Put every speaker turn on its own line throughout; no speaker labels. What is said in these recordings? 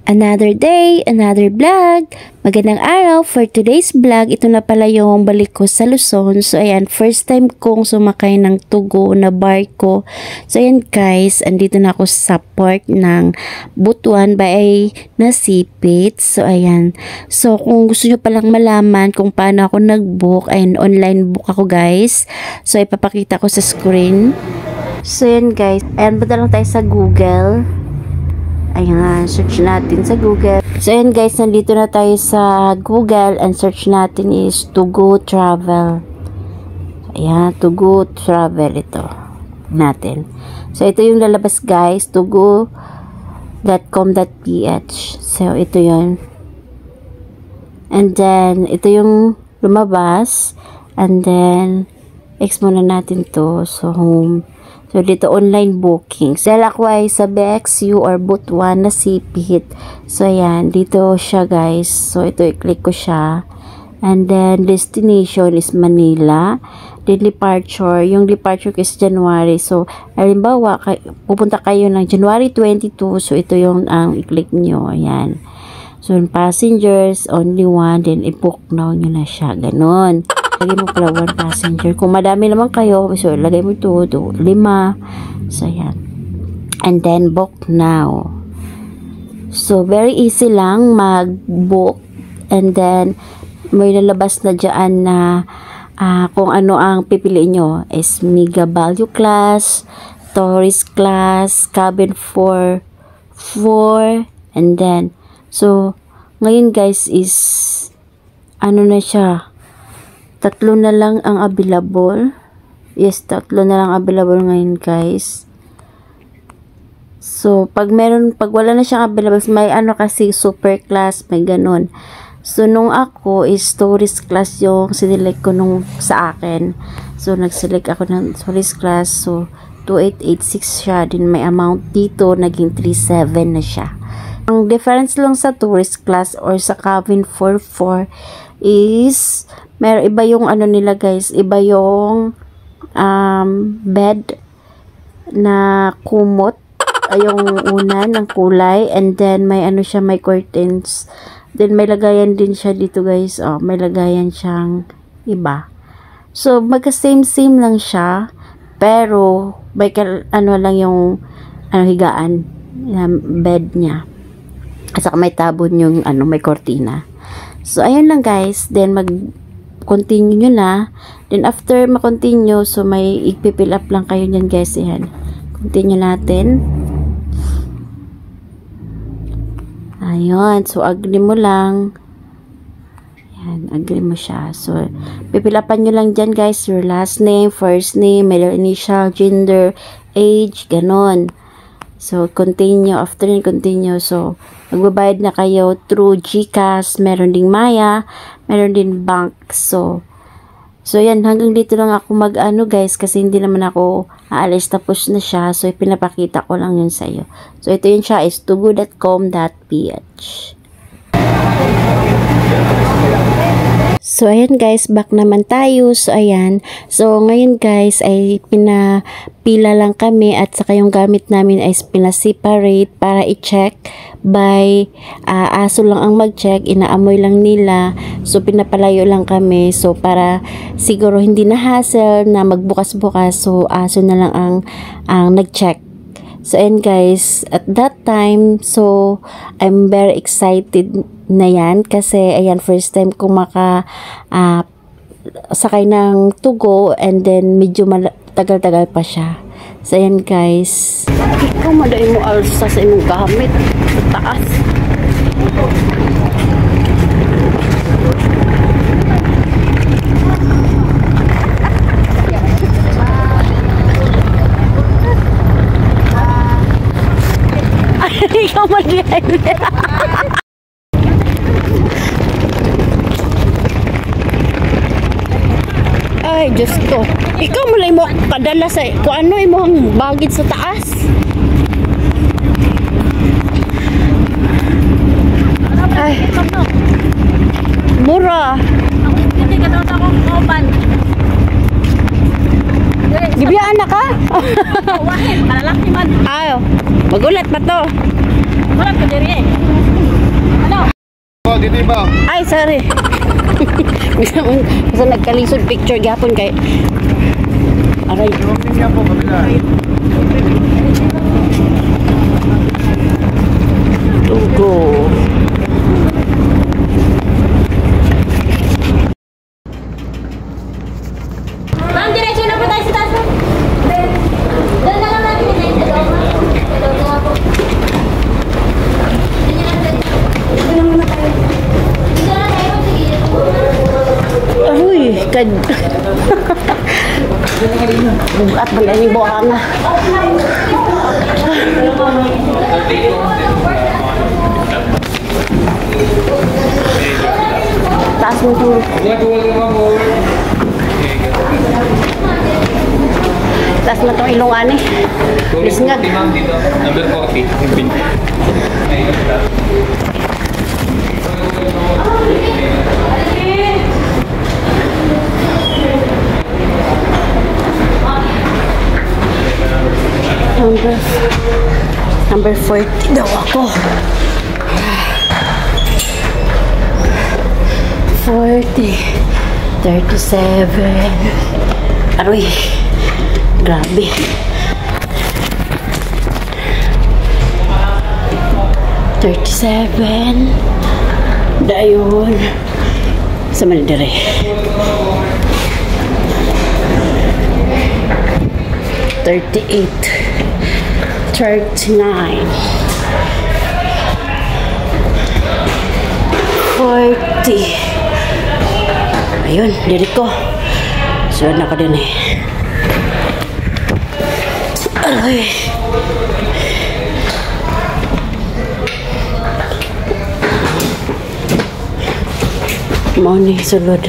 Another day, another vlog. Magandang araw. For today's vlog, ito na pala yung balik ko sa Luzon. So ayan, first time kong sumakay ng Tugo na barko. So ayan guys, andito na ako sa port ng Butuan by Nasipit. So ayan. So kung gusto nyo palang malaman kung paano ako nag-book, ayan, online book ako guys. So ipapakita ko sa screen. So ayan guys, ayan, punta lang tayo sa Google. Ayan, search natin sa Google. So, ayan guys, nandito na tayo sa Google and search natin is Tugo Travel. Ayan, Tugo Travel ito. Natin. So, ito yung lalabas guys, tugo.com.ph. So, ito yun. And then, ito yung lumabas. And then, X muna natin to. So, home. So, dito online booking. Dalakway sa BXU or Butuan Nasipit. So, ayan. Dito siya, guys. So, ito, i-click ko siya. And then, destination is Manila. Then, departure. Yung departure is January. So, halimbawa, pupunta kayo ng January 22. So, ito yung i-click nyo. Ayan. So, passengers, only one. Then, i-book now nyo na siya. Ganon. Lagay mo pala 1 passenger. Kung madami naman kayo, so lagay mo 2, 5. So, yan. And then, book now. So, very easy lang mag-book. And then, may lalabas na dyan na kung ano ang pipiliin nyo. Is Mega Value Class, Tourist Class, Cabin 4, and then, so, ngayon guys is, ano na siya, 3 na lang ang available. Yes, 3 na lang available ngayon, guys. So, pag wala na siyang available, may ano kasi, super class, may ganun. So, nung ako is tourist class yung sinelect ko nung sa akin. So, nag-select ako ng tourist class. So, 2886 siya. Din may amount dito, naging 37 na siya. Ang difference lang sa tourist class or sa cabin 4 is iba yung ano nila guys, iba yung bed na kumot, yung unan ng kulay, and then may ano siya, may curtains, then may lagayan din siya dito guys. May lagayan siyang iba. So magka same lang siya, pero may ano lang yung higaan, bed niya, at saka may tabon yung may cortina. So ayun lang guys, then continue nyo na. Then, after ma-continue, so may i-fill up lang kayo nyan, guys. Yan. Continue natin. Ayun. So, agree mo lang. Yan. Agree mo siya. So, pipilapan nyo lang dyan, guys. Your last name, first name, middle initial, gender, age, ganon. So, continue. After yun, continue. So, magbabayad na kayo through GCash. Meron ding Maya. Meron din bank. So, yan. Hanggang dito lang ako mag-ano, guys. Kasi hindi naman ako aalis. Tapos na siya. So, pinapakita ko lang yun sa'yo. So, ito yun siya is tugo.com.ph. So, ayan guys, back naman tayo. So, ayan. So, ngayon guys, ay pinapila lang kami at saka yung gamit namin ay pinaseparate para i-check by aso lang ang mag-check, inaamoy lang nila. So, pinapalayo lang kami. So, para siguro hindi na hassle na magbukas-bukas. So, aso na lang ang nag-check. So, and guys, at that time, so, I'm very excited na yan. Kasi, ayan, first time kong sakay ng Tugo and then medyo tagal-tagal pa siya. So, ayan guys. Ikaw, madali mo alsa sa imong gamit. Sa taas. Ikaw mag-iay. Ay, Diyos ko. Ikaw malay mo kadala sa kung ano mo ang bagid sa taas. Ay. Mura. Hindi ka daw akong open. Gibiyaan na ka?
Wahid, malalaki man.
Ayo. Magulat pa to.
Wala ka diri eh. dito ba?
Ay, sorry. Basta nagkalisod picture gapon kay aray.
Shopping niya po kabila.
Tugo.
Ma'am, diretso na po tayo sa taas. Doon na lang natin yung ito. Ito nga po. Dito lang muna tayo. Dito lang tayo. Sige.
Uy, kad. Bugat ba yan yung buhang? Taas mo po. Taas mo itong ilungan eh. Lisngag.
Number 40.
Number 40 daw ako. 40, 37. Aroy, grabe. 37. Dayon. Sa Malidere. 38. 39. 40. Ayun, diri ko. Sunod na ko din eh. Aray. Mau ni sulod.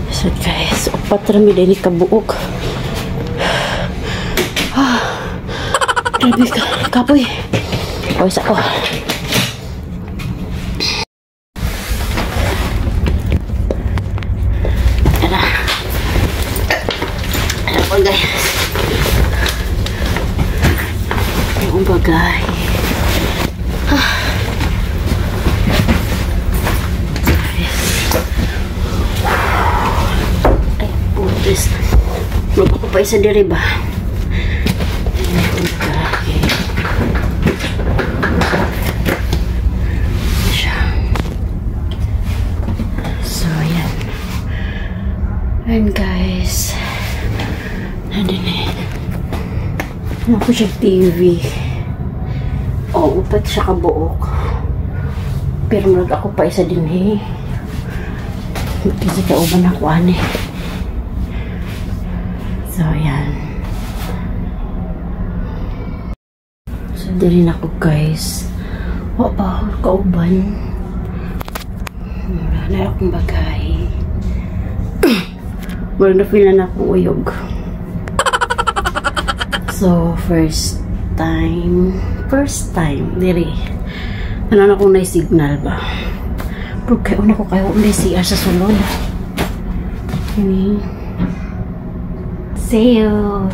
So guys, upat rami din ni kabuok. Grabe ka, kapoy. Pawis ako. Ano guys? Yung bagay. Ay, putis. Magpapapay sa diri ba? And guys, nandun eh. Ano ko siya TV. O, upat siya kabuok. Pero marag ako pa isa din eh. Kasi kauban ako ane. So, ayan. So, din ako guys. O, kauban. Wala na akong bagay. Wala na feel na akong uyog. So, first time, diri. Ano na kung na-signal ba? Pero kayo na ko kayo ulit siya sa sulod. See you.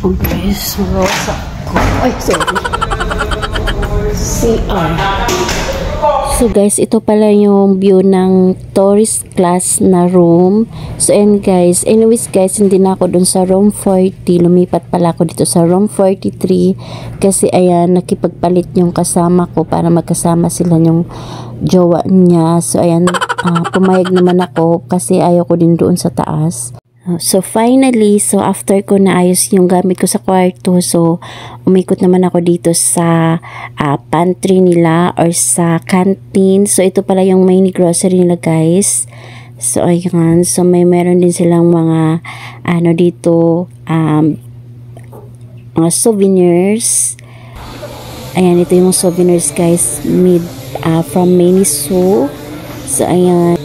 Oh guys, rosa ko. Ay, sorry. CR. So guys, ito pala yung view ng tourist class na room. So and guys, anyways guys, hindi na ako dun sa room 40. Lumipat pala ako dito sa room 43. Kasi ayan, nakipagpalit yung kasama ko para magkasama sila yung jowa niya. So ayan, pumayag naman ako kasi ayaw ko din doon sa taas. So finally, so after ko naayos yung gamit ko sa kwarto, so umikot naman ako dito sa pantry nila or sa canteen. So ito pala yung main grocery nila guys. So ayan, so meron din silang mga ano dito, mga souvenirs. Ayan, ito yung souvenirs guys, made from Miniso. So ayan.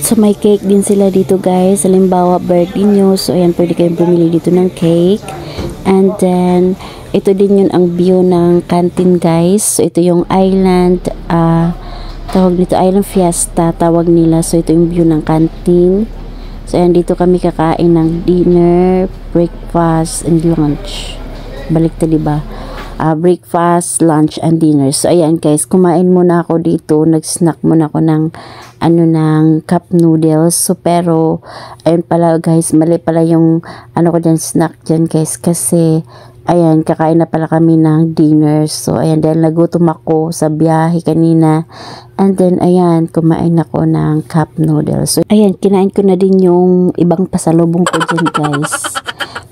So, may cake din sila dito guys. Halimbawa, birthday nyo. So, ayan, pwede kayong bumili dito ng cake. And then, ito din yun ang view ng canteen guys. So, ito yung island, tawag nito, Island Fiesta, tawag nila. So, ito yung view ng canteen. So, ayan, dito kami kakain ng dinner, breakfast, and lunch. Balik ta, diba? breakfast, lunch, and dinner. So ayan guys, kumain muna ako dito, nag-snack muna ako ng ng cup noodles. So pero ayun pala guys, mali pala yung ko dyan, snack dyan guys, kasi ayan, kakain na pala kami ng dinner. So ayan, dahil nagutom ako sa biyahe kanina, and then ayan, kumain ako ng cup noodles. So ayan, kinain ko na din yung ibang pasalubong ko dyan guys.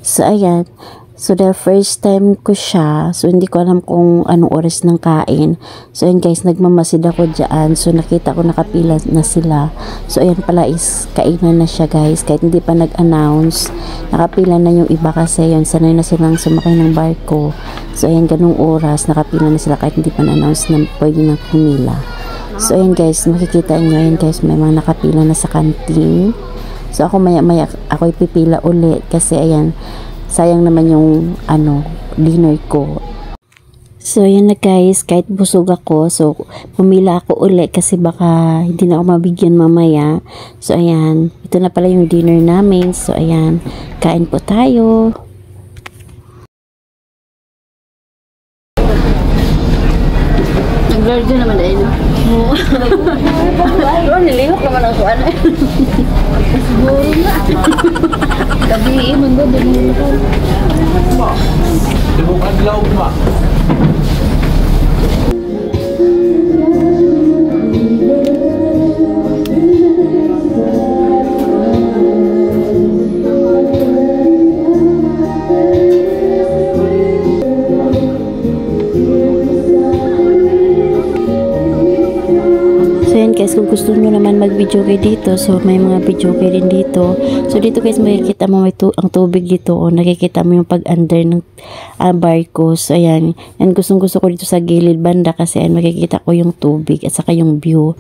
So ayan, so the first time ko siya, so hindi ko alam kung anong oras ng kain. So ayan guys, nagmamasid ako dyan. So nakita ko nakapila na sila. So ayan pala is kainan na siya guys, kahit hindi pa nag-announce. Nakapila na yung iba kasi yun, sanay na silang sumakay ng barko. So ayan, ganung oras, nakapila na sila kahit hindi pa na-announce na pwede na pumila. So ayan guys, makikita nyo, ayan guys, may mga nakapila na sa kantin. So ako maya ako ipipila ulit kasi ayan, sayang naman yung dinner ko. So ayan na guys, kahit busog ako, so pumila ako ulit kasi baka hindi na ako mabigyan mamaya. So ayan, ito na pala yung dinner namin. So ayan, kain po tayo.
Nag-vlog naman dahil, no? Oo. Nilihok naman ako, Siguro na. Gabi, mangga, dali ko.
Tibok adlaw ba?
Guys, kung gusto nyo naman mag-video kayo dito, so may mga video kayo rin dito. So dito guys, makikita mo ang tubig dito, o nakikita mo yung pag-under ng barko. So ayan, and gustong gusto ko dito sa gilid banda kasi ayan, makikita ko yung tubig at saka yung view.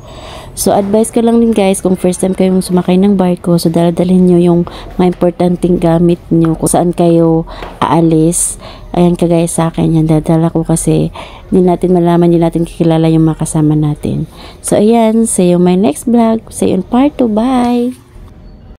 So advice ko lang din guys, kung first time kayong sumakay ng barko, so daladalhin nyo yung mga importanteng gamit nyo kung saan kayo aalis. Ayan, kagaya sa akin, yan, dadala ko kasi hindi natin malaman, hindi natin kikilala yung mga kasama natin. So ayan, see you in my next vlog. See you in part 2. Bye!